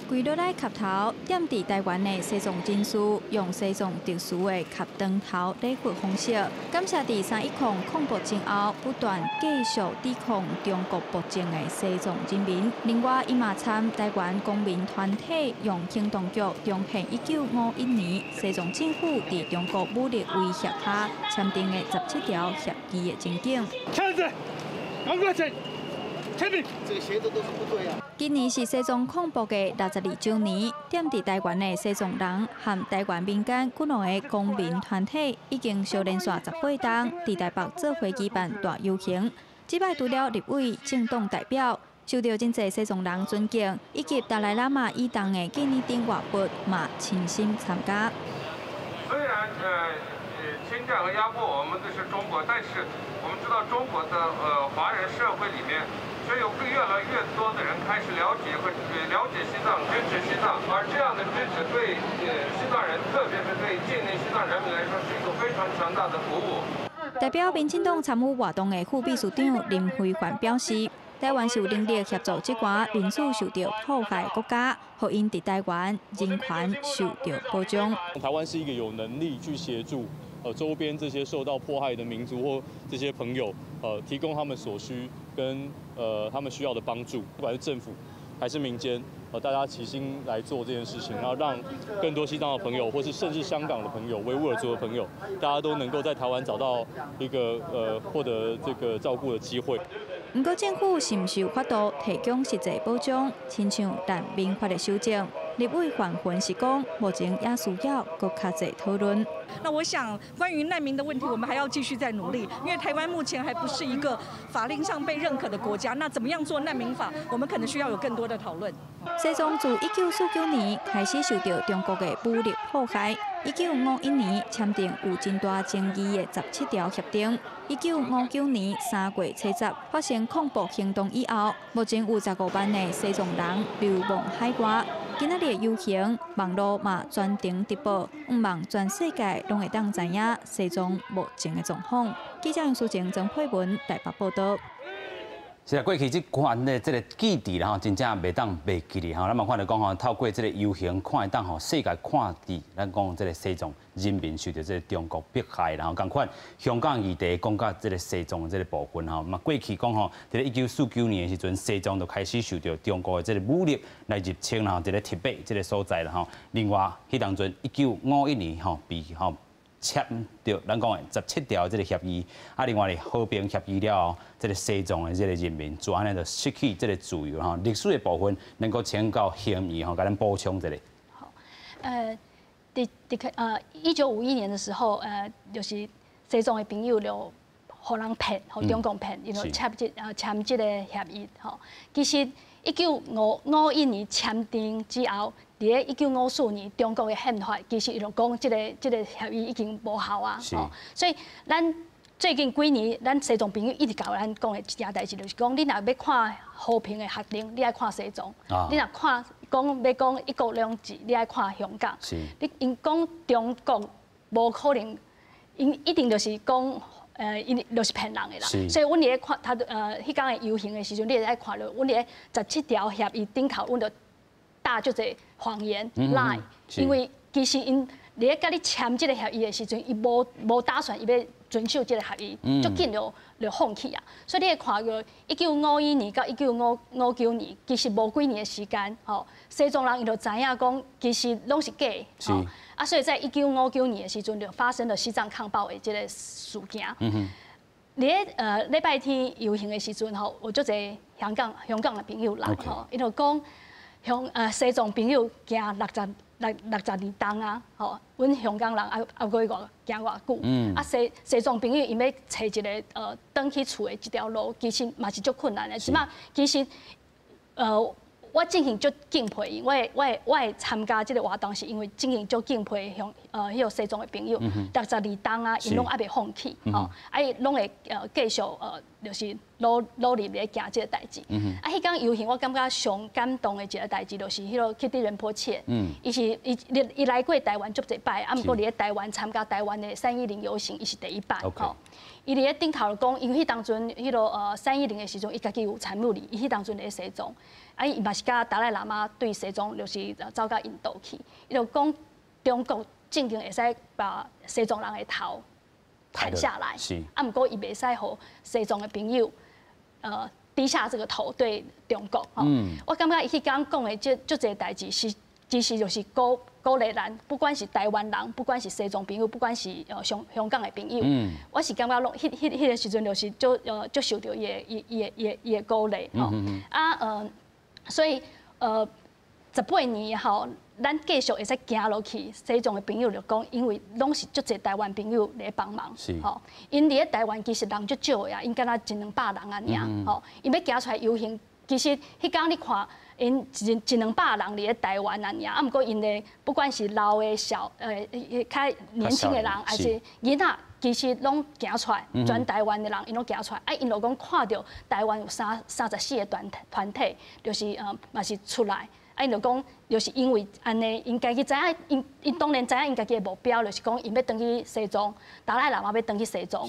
M: 规落来磕头，点伫台湾的西藏真寺，用西藏特殊的磕灯头礼佛方式，感谢伫310恐怖前后不断继续抵抗中国暴政的西藏人民。另外，伊嘛参台湾公民团体用行动剧重现1951年西藏政府伫中国武力威胁下签订的17条协议的情景。
N: 枪子，赶快起！前面，这个鞋子都是不对啊。
M: 今年是西藏恐怖的62周年，点伫台湾的西藏人和台湾民间几两个公民团体，已经小连续18档伫台北做伙举办大游行。这摆除了立委、政党代表，受到真侪西藏人尊敬，以及达赖喇嘛伊党的纪念灯画布嘛亲身参加。
O: 虽然侵占和压迫我们的是中国，但是我们知道中国的华人社会里面。却有越来越多的人开始了解西藏，支持西藏，而这样的支持对西藏人，特别是对境内西藏人民来说，是一个非常强大的鼓舞。
M: 代表民进党参与活动的副秘书长林辉焕表示，台湾是有能力协助这寡民主受到迫害的国家，让因伫台湾人权受到保障。
P: 台湾是一个有能力去协助周边这些受到迫害的民族或这些朋友，提供他们所需跟他们需要的帮助，不管是政府还是民间，大家齐心来做这件事情，然后让更多西藏的朋友，或是甚至香港的朋友、维吾尔族的朋友，大家都能够在台湾找到一个获得这个照顾的机会。
M: 不过政府是唔是有法度提供实际保障，亲像难民法的修正？立委范云是讲，目前也需要更较侪讨论。
Q: 那我想，关于难民的问题，我们还要继续再努力，因为台湾目前还不是一个法令上被认可的国家。那怎么样做难民法，我们可能需要有更多的讨论。
M: 西藏自1949年开始受到中国的武力迫害，1951年签订有真大争议的17条协定。1959年3月7日发生恐怖行动以后，目前有15万的西藏人流亡海外。今仔日的游行，网络嘛全程直播，希望全世界拢会当知影西藏目前的状况。记者杨淑晴、曾慧文台北报道。
A: 是啦，过去这款的这个记忆啦吼，真正袂当袂记哩吼。咱嘛看到讲吼，透过这个游行，看会当吼世界看伫咱讲这个西藏人民受到这个中国迫害，然后共款香港议题讲到这个西藏的这个部分吼，嘛过去讲吼，在1949年的时阵，西藏就开始受到中国的这个武力来入侵啦，这个铁北这个所在啦吼。另外，迄当阵1951年吼，被吼。签到咱讲的17条这个协议，啊，另外咧和平协议了后，这个西藏的这个人民就安尼就失去这个自由哈。历史的部分能够请教嫌疑哈，给咱补充一下。
D: 好，1951年的时候，就是西藏的朋友就互人骗，互中共骗，因为签这个协议吼。其实1951年签订之后，咧1954年中国的宪法其实伊就讲，这个协议已经无效啊。所以咱最近几年，咱西藏朋友一直甲咱讲的一件代志，就是讲，你若要看和平的协定，你爱看西藏；你若看要讲一国两制，你爱看香港。你因讲中国无可能，因一定就是讲。因就是骗人的啦，所以阮咧看他迄天的游行的时阵，你会爱看到，阮咧17条协议顶头，阮就打足侪谎言 lie， 因为其实因咧甲你签这个协议的时阵，伊无打算伊要遵守这个协议，足紧就放弃啊。所以你会看到1951年到1959年，其实无几年的时间，西藏人伊就知影讲，其实拢是假。所以在1959年的时阵，就发生了西藏抗暴的这个事件。咧礼拜天游行的时阵我足侪香港的朋友来伊就讲西藏朋友行62冬啊，阮香港人还过行偌久，西藏朋友因要找一个返去厝的一条路，其实嘛是足困难的。即马其实我真心足敬佩因，我会参加这个活动，是因为真心足敬佩迄个西藏的朋友，62冬啊，因拢还袂放弃，伊拢会继续就是努力咧行这个代志。迄天游行，我感觉上感动的一个代志，就是迄个去仁波切，伊来过台湾足侪摆，毋过伫咧台湾参加台湾的310游行，伊是第一摆。伊伫咧顶头讲，因为迄当阵迄个310的时阵，伊家己有参与哩，伊迄当阵咧西藏。伊嘛是甲达赖喇嘛对西藏就是走到印度去，伊就讲中国正经会使把西藏人的头砍下来，毋过伊袂使互西藏的朋友低下这个头对中国。我感觉伊去讲的足侪代志是，其实就是鼓励咱，不管是台湾人，不管是西藏朋友，不管是香港的朋友，我是感觉拢迄个时阵就是足受到伊的鼓励所以18年咱继续会使行落去。西藏的朋友就讲，因为拢是足侪台湾朋友来帮忙，因伫咧台湾其实人足少的啊，因敢若100-200人啊尔，因要行出来游行，其实迄天你看，因100-200人伫咧台湾啊尔，毋过因的不管是老的较年轻的人，还是囡仔。其实拢行出来，全台湾的人因拢行出来，因就讲看到台湾有34个团体，就是嘛是出来，因就讲就是因为安尼，因家己知影，因当然知影因家己的目标，就是讲因要登去西藏，达赖喇嘛要登去西藏，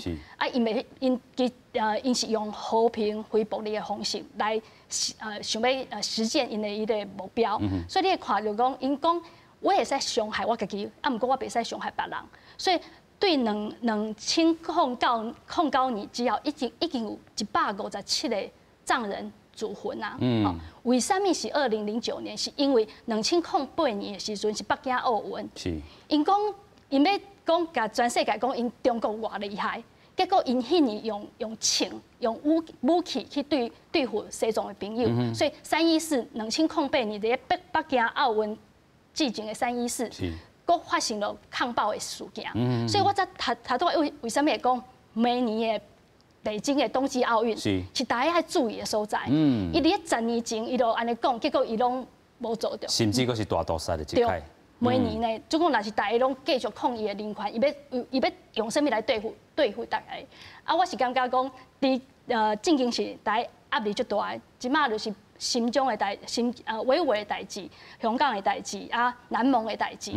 D: 因是用和平非暴力的方式来想要实现因的目标，所以你会看就讲，因讲我会使伤害我家己，毋过我袂使伤害别人，所以。对2009年之后，已经有157个藏人祖坟啊。为什么是2009年？是因为2008年的时阵是北京奥运。因讲因要讲甲全世界讲因中国偌厉害，结果因迄年用枪、用武器去对付西藏的朋友，所以2008年伫北京奥运之前的314。佫发生了抗暴的事件，所以我才头拄为什么会讲明年的北京的冬季奥运是大家要注意的所在。伊伫10年前，伊就安尼讲，结果伊拢无做到，
A: 甚至佫是大屠杀的一块。
D: 每年呢，总共若是大家拢继续抗议的人权，伊要用什么来对付大家？我是感觉讲，正经是大家压力足大的，即马就是。新疆的维吾尔的代志、香港的代志、南蒙的代志、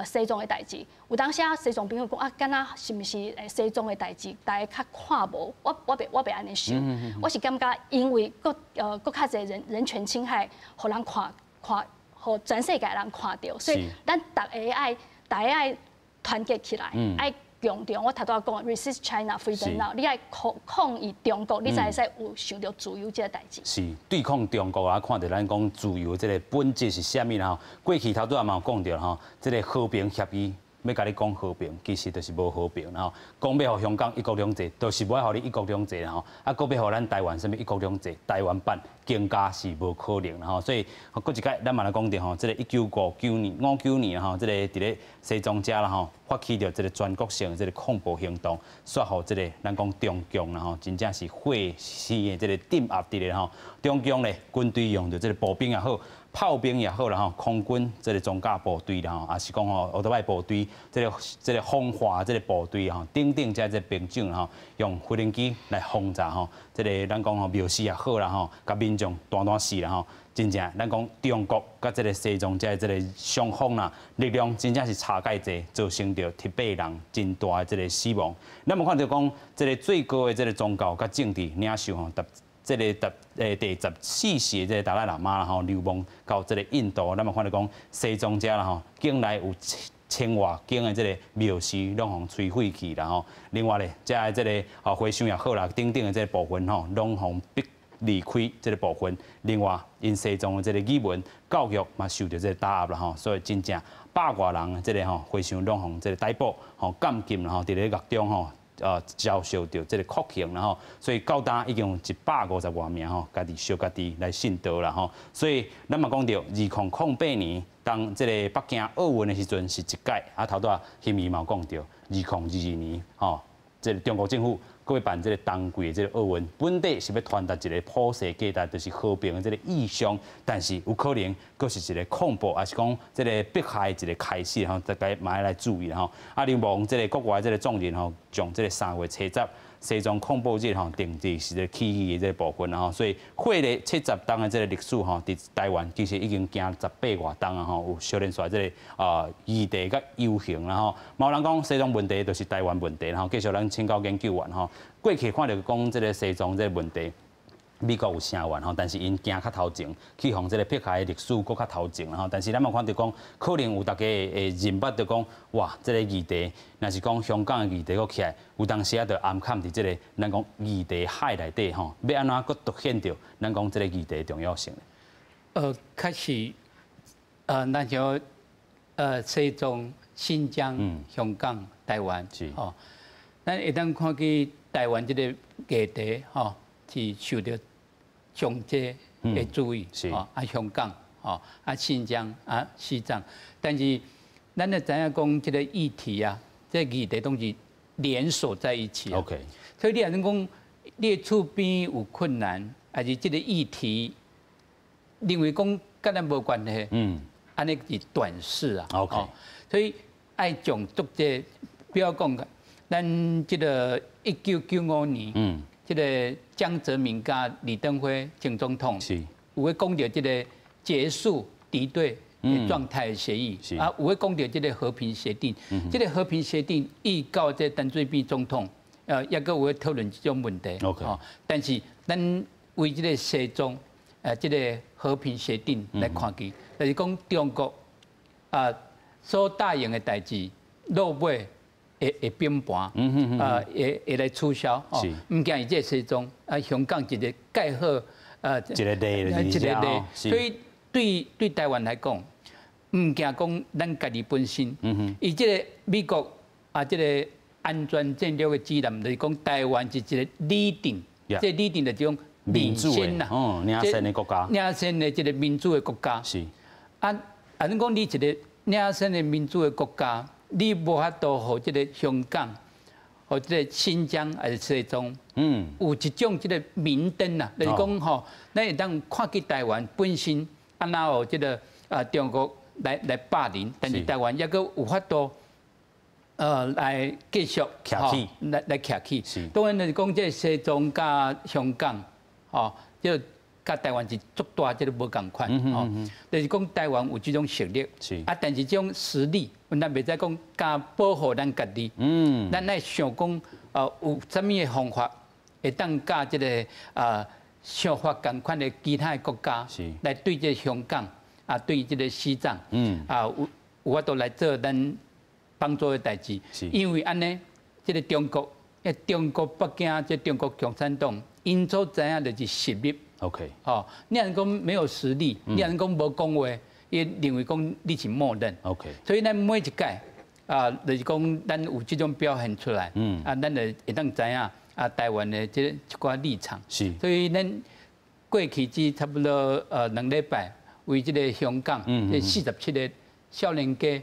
D: 西藏的代志，有当时西藏朋友讲敢若是毋是西藏的代志，大家较看无，我袂安尼想，我是感觉因为佫较侪人权侵害，互人看，互全世界人看到，所以咱大家爱团结起来，爱。强调我头拄讲 resist China freedom now， 你爱抗议中国，你才会使有想到自由这个代志。
A: 是对抗中国啊，看到咱讲自由这个本质是啥物啦？过去头拄也嘛有讲到吼，这个和平协议要甲你讲和平，其实就是无和平，然后讲要互香港一国两制，就是无爱互你一国两制，然后佫要互咱台湾什么一国两制，台湾版更加是无可能，然后所以佫一届咱嘛来讲到吼，这个1959年吼，这个伫咧西藏遮啦吼，发起着这个全国性这个恐怖行动，说互这个咱讲中共啦吼，真正是血腥的这个镇压伫咧吼，中共咧军队用着这个步兵也好，炮兵也好啦吼，空军这个装甲部队啦吼，也是讲吼奥特曼部队这个风化这个部队吼，等等这兵种吼，用无人机来轰炸吼，这个咱讲吼庙寺也好啦吼，甲民众断死啦吼。真正，咱讲中国甲这个西藏这个双方啦，力量真正是差介济，造成着700人真大的这个死亡。咱么看到讲，这个最高的这个宗教甲政治领袖吼，这个第14世这个达赖喇嘛啦吼，流亡到这个印度。咱么看到讲，西藏遮啦吼，境内有千外间的这个庙寺拢互摧毁去啦吼。另外咧，这个回乡也好啦，等等的这个部分吼，拢互逼离开这个部分，另外因西藏的这个语文教育嘛受到这个打压啦吼，所以真正100外人这个吼回乡拢互这个逮捕吼监禁啦吼，伫咧狱中吼遭受到这个酷刑啦吼，所以到今已经有150外名吼，家己小家己来殉道啦吼，所以咱嘛讲到2008年，当这个北京奥运的时阵是一届，头拄啊新闻嘛讲到2022年吼，这个中国政府。各位办这个当季的这个奥运，本地是要传达一个普世价值，就是和平的这个意向，但是有可能佫是一个恐怖，还是讲这个迫害一个开始吼，大家嘛要来注意吼。流亡这个国外这个众人吼，从这个3月7日西藏恐怖日吼定制是个起义的这个部分吼，所以过了70冬的这个历史吼，伫台湾其实已经行18外冬啊吼，有小连续这个议题甲游行啦吼。有人讲西藏问题就是台湾问题，然后继续咱请教研究员吼。过去看到讲这个西藏这个问题，美国有声援吼，但是因行较头前，去互这个迫害的历史搁较头前吼。但是咱嘛看到讲，可能有大家会认捌到讲，哇，这个议题，若是讲香港的议题搁起来，有当时啊，就暗藏伫这个咱讲议题海内底吼，要安怎搁凸显着咱讲这个议题的重要性呢？
B: 开始咱像西藏、新疆、香港、台湾，哦，咱会当看见台湾这个议题吼，是受到上界的注意，香港，新疆西藏，但是咱要知影讲这个议题啊，这个议题都是连锁在一起。OK， 所以你若讲你厝边有困难，还是这个议题认为讲跟咱无关系，安尼是短视啊。OK， 所以爱从足这不要讲，咱这个1995年，这个江泽民甲李登辉前总统有咧讲到这个结束敌对的状态的协议，有咧讲到这个和平协定，这个和平协定预告这陈水扁总统，也个有咧讨论这种问题。OK， 但是咱为这个西藏这个和平协定来看起，就是讲中国所答应的代志，落尾会变盘，会来取消。唔惊伊这西藏香港一个盖好
A: 一个例，
B: 所以对台湾来讲，唔惊讲咱家己本身，伊这个美国这个安全战略的指南，就是讲台湾是一个拟定，这拟定的这种领先呐，
A: 领先的国家，
B: 领先的这个民主的国家。是你讲你一个领先的民主的国家，你无法度和这个香港，和这个新疆还是西藏，有一种这个明灯呐，就是讲吼，咱会当看见台湾本身安那有这个中国来霸凌，但是台湾也个有法度来继续来徛起。当然就是讲这西藏加香港，这甲台湾是足大，这个无共款，就是讲台湾有这种实力，但是这种实力，咱袂使讲加保护咱家己，咱来想讲，有啥物的方法会当加这个想法共款的其他的国家来对这香港对这个西藏，有法度来做咱帮助的代志，因为安尼，这个中国北京，这中国共产党，因所知影就是实力。OK， 你若讲没有实力，你若讲无讲话，伊认为讲你是默认。OK， 所以咱每一届就是讲咱有这种表现出来，咱就会当知影台湾的这一寡立场。是，所以咱过去只差不多2礼拜，为这个香港这47个少年家，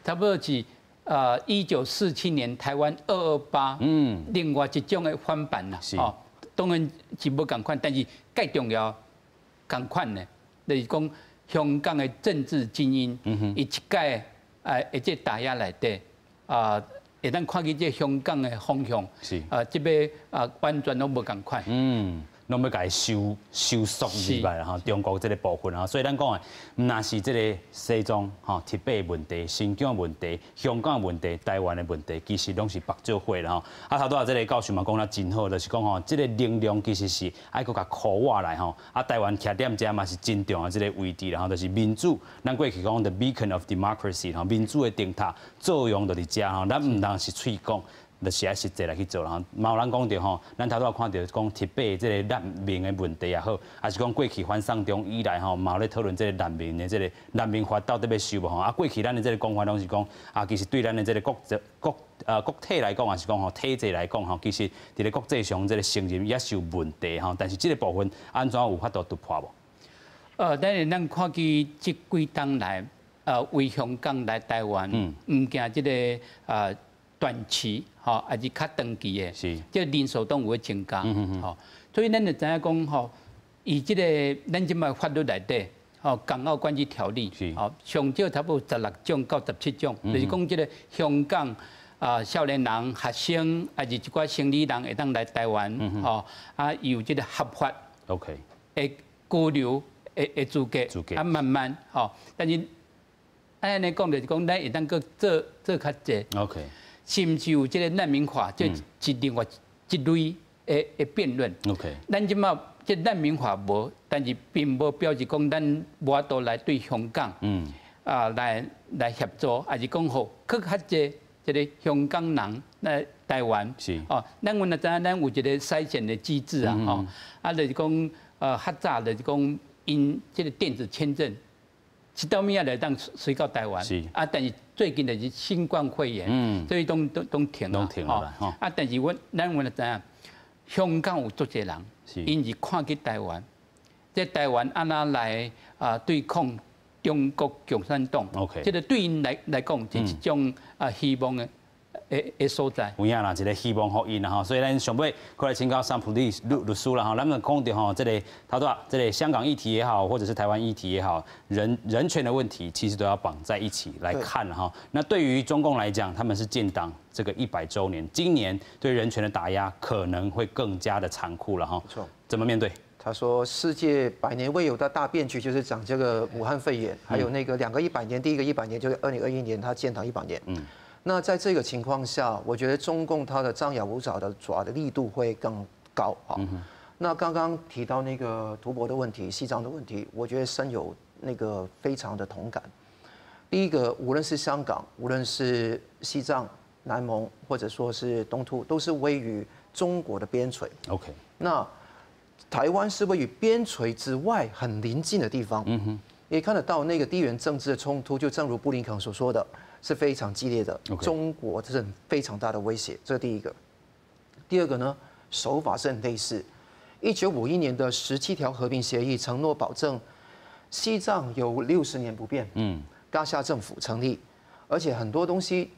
B: 差不多是1947年台湾228，另外一种的翻版啦。当然是无共款，但是介重要共款的，就是讲香港的政治精英，伊一届这打压内底会当看见这香港的方向，
A: 是
B: 这边完全都无共款。
A: 拢要甲伊收缩入来哈，中国这个部分哈，所以咱讲的，唔那是这个西藏、铁北的问题、新疆的问题、香港的问题、台湾的问题，其实拢是白做伙啦吼。头拄这个教授嘛讲得真好，就是讲吼，这个能量其实是爱搁甲箍活来吼。台湾徛踮遮嘛是真重要这个位置啦吼，就是民主，咱过去讲的 beacon of democracy 吼，民主的灯塔作用就伫遮吼，咱唔当是喙讲。就是爱实际来去做啦吼，嘛有人讲到吼，咱头拄看到讲铁北即个难民的问题也好，还是讲过去反送中以来吼，嘛有咧讨论即个难民的即个难民法到底要收无吼？过去咱的即个讲法拢是讲其实对咱的即个国体来讲，还是讲吼体制来讲吼，其实伫咧国际上即个承认也是有问题吼。但是即个部分安怎有法度突破无？
B: 咱看见即几冬来为香港来台湾，唔惊即个短期，还是较长期的，即人数都有会增加，所以咱就知影讲，以即个咱即摆法律内底，港澳管制条例，上少差不多16种到17种，就是讲即个香港少年人、学生，还是一寡生理人会当来台湾，有即个合法的居留的资格，慢慢，但是安尼讲就是讲，咱会当个做较济。甚至有这个难民法，这是另外一类的辩论。咱即马这难民法无，但是并无表示讲咱无法度来对香港，来协助，还是讲好，更较济这个香港人来台湾。咱原来知影咱有一个筛选的机制就是讲较早就是讲因这个电子签证。一到尾来当随到台湾，但是最近就是新冠肺炎，所以都停了。但是咱原来知影，香港有足侪人，因是看去台湾，在台湾安那来对抗中国共产党，这个对因来讲是一种希望的所在。
A: 有影啦，一个希望互因啦吼，所以咱上尾过来请教桑普律师啦吼，咱们讲到吼，这个头拄这个香港议题也好，或者是台湾议题也好，人权的问题其实都要绑在一起来看哈。那对于中共来讲，他们是建党这个100周年，今年对人权的打压可能会更加的残酷了哈。没错，怎么面对？
C: 他说，世界100年未有的大变局就是讲这个武汉肺炎，还有那个2个100年，第一个100年就是2021年，他建党100年。那在这个情况下，我觉得中共它的张牙舞爪的爪的力度会更高啊。那刚刚提到那个图博的问题、西藏的问题，我觉得深有那个非常的同感。第一个，无论是香港，无论是西藏、南蒙，或者说是东突，都是位于中国的边陲。那台湾是位于边陲之外很邻近的地方。也看得到那个地缘政治的冲突，就正如布林肯所说的。是非常激烈的，中国这是非常大的威胁，这是第一个。第二个呢，手法是很类似。1951年的17条和平协议承诺保证西藏有60年不变，噶夏政府成立，而且很多东西，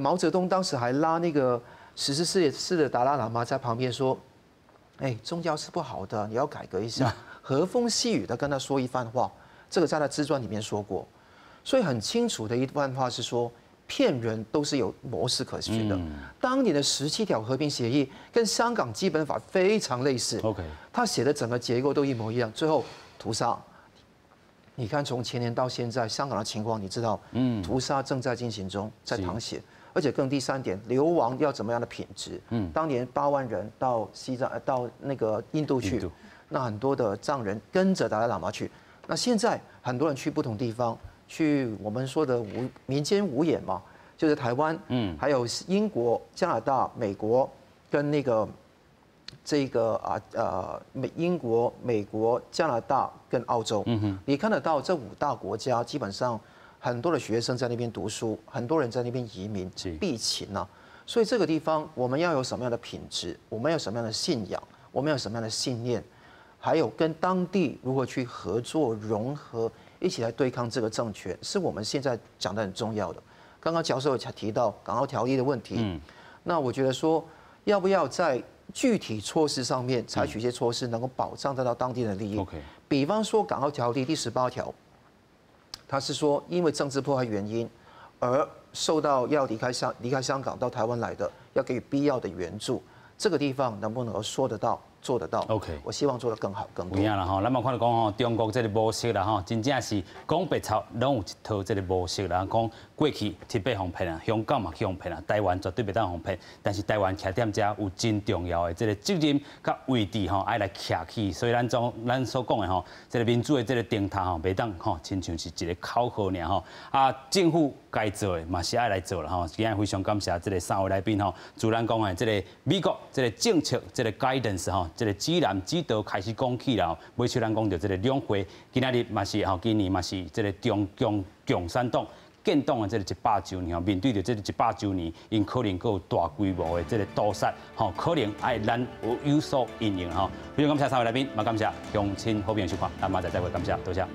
C: 毛泽东当时还拉那个14世的达赖喇嘛在旁边说：“宗教是不好的，你要改革一下。”和风细雨的跟他说一番话，这个在他自传里面说过。所以很清楚的一段话是说，骗人都是有模式可循的。当年的17条和平协议跟香港基本法非常类似，他写的整个结构都一模一样。最后屠杀，你看从前年到现在香港的情况，你知道，屠杀正在进行中，在淌血。而且更第三点，流亡要怎么样的品质？当年8万人到西藏，到那个印度去，那很多的藏人跟着达赖喇嘛去。那现在很多人去不同地方。去我们说的民间无眼嘛，就是台湾，还有英国、加拿大、美国跟那个英国、美国、加拿大跟澳洲，你看得到这5大国家基本上很多的学生在那边读书，很多人在那边移民避秦啊，所以这个地方我们要有什么样的品质，我们要有什么样的信仰，我们要有什么样的信念，还有跟当地如何去合作融合。一起来对抗这个政权，是我们现在讲的很重要的。刚刚教授也提到港澳条例的问题，那我觉得说，要不要在具体措施上面采取一些措施，能够保障得到当地的利益，比方说港澳条例第18条，它是说因为政治迫害原因而受到要离开香港到台湾来的，要给予必要的援助。这个地方能不能够说得到、做得到
A: ？OK，
C: 我希望做得更好、更多。
A: 有影啦吼，咱嘛看到讲吼，中国这个模式啦吼，真正是讲白操拢有一套这个模式啦。讲过去铁北防骗啊，香港嘛去防骗啊，台湾绝对袂当防骗。但是台湾徛踮遮有真重要的这个责任甲位置吼，爱来徛起。所以咱所讲的吼，这个民主的这个灯塔吼，袂当吼，亲像是一个口号尔吼。啊，政府该做的嘛是爱来做啦吼。今日非常感谢这个3位来宾吼，自咱讲的这个美国这个政策这个 guidance 吼，这个指南指导开始讲起啦。尾像咱讲到这个两会，今仔日嘛是吼，今年嘛是这个中共共产党建党的这个100周年，面对着这个100周年，因可能佫有大规模的这个屠杀，吼，可能爱咱有所应用吼。非常感谢3位来宾，嘛感谢乡亲好朋友收看，咱马仔再会，感谢，多谢。